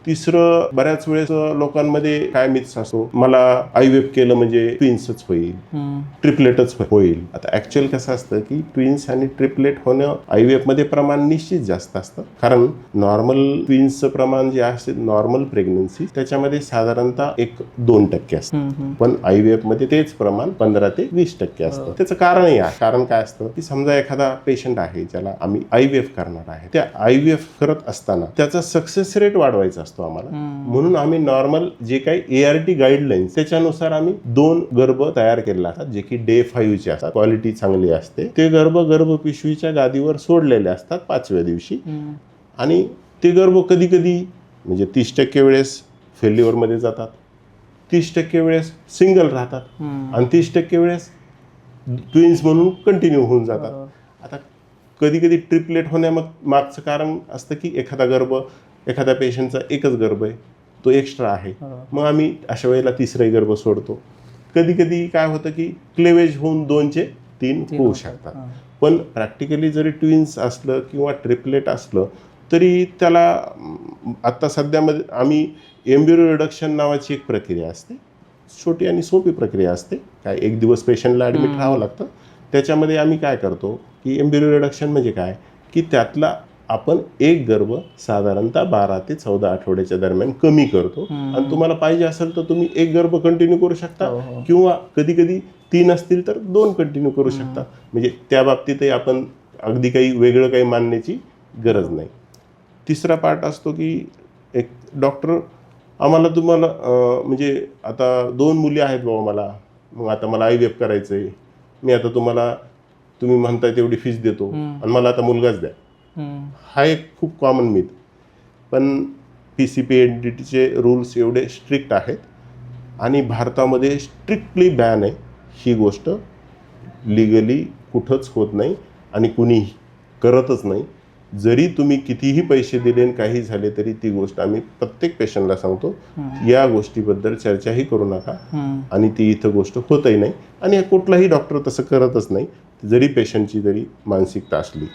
तिसरं, बऱ्याच वेळेस लोकांमध्ये काय मिथ्स असतो, मला IVF केलं म्हणजे ट्विन्सच होईल, ट्रिपलेटच होईल. आता ऍक्च्युअल कसं असतं की ट्विन्स आणि ट्रिपलेट होणं IVF मध्ये प्रमाण निश्चित जास्त असतं. कारण नॉर्मल ट्विन्सचं प्रमाण जे असते नॉर्मल प्रेग्नन्सी त्याच्यामध्ये साधारणतः 1-2% असतं, पण IVF मध्ये तेच प्रमाण 15 ते 20% असतं. त्याचं कारणही आहे. कारण काय असतं की समजा एखादा पेशंट आहे ज्याला आम्ही IVF करणार आहे, त्या IVF करत असताना त्याचा सक्सेस रेट वाढवायचा असतो आम्हाला, म्हणून आम्ही नॉर्मल जे काही ART गाईडलाईन्स त्याच्यानुसार आम्ही 2 गर्भ तयार केलेले असतात, जे की डे 5 चे असतात, क्वालिटी चांगली असते. ते गर्भपिशवीच्या गादीवर सोडलेले असतात 5व्या दिवशी, आणि ते गर्भ कधी कधी म्हणजे 30% वेळेस फेल्युअर मध्ये जातात, 30% वेळेस सिंगल राहतात, आणि 30% वेळेस ट्विन्स म्हणून कंटिन्यू होऊन जातात. आता कधी कधी ट्रिपलेट मागचं कारण असतं की एखाद्या पेशंटचा एकच गर्भ आहे, तो एक्स्ट्रा आहे, मग आम्ही अशा वेळेला तिसराही गर्भ सोडतो. कधी कधी काय होतं की क्लेवेज होऊन 2चे 3 होऊ शकतात. पण प्रॅक्टिकली जरी ट्विन्स असलं किंवा ट्रिपलेट असलं तरी त्याला आता सध्यामध्ये आम्ही एम्ब्रियो रिडक्शन नावाची एक प्रक्रिया असते, छोटी आणि सोपी प्रक्रिया असते. काय 1 दिवस पेशंटला ॲडमिट राहावं लागतं. त्याच्यामध्ये आम्ही काय करतो की एम्ब्रियो रिडक्शन म्हणजे काय की त्यातला आपण एक गर्भ साधारणतः 12 ते 14 आठवड्याच्या दरम्यान कमी करतो, आणि तुम्हाला पाहिजे असेल तर तुम्ही एक गर्भ कंटिन्यू करू शकता, किंवा कधी कधी 3 असतील तर 2 कंटिन्यू करू शकता. म्हणजे त्या बाबतीतही आपण अगदी काही वेगळं काही मानण्याची गरज नाही. तिसरा पार्ट असतो की एक डॉक्टर तुम्हाला म्हणजे आता 2 मुली आहेत बाबा मला, मग आता मला IVF करायचं आहे, मी आता तुम्ही म्हणताय तेवढी फीस देतो आणि मला आता मुलगाच द्या. हा एक खूप कॉमन मिथ. पण PCPNDTचे रूल्स एवढे स्ट्रिक्ट आहेत आणि भारतामध्ये स्ट्रिक्टली बॅन आहे. ही गोष्ट लिगली कुठंच होत नाही आणि कुणी करतच नाही. जरी तुम्ही कितीही पैसे दिले आणि काही झाले तरी ती गोष्ट आम्ही प्रत्येक पेशंटला सांगतो, या गोष्टीबद्दल चर्चाही करू नका, आणि ती इथं गोष्ट होतही नाही, आणि कुठलाही डॉक्टर तसं करतच नाही जरी पेशंटची जरी मानसिकता असली.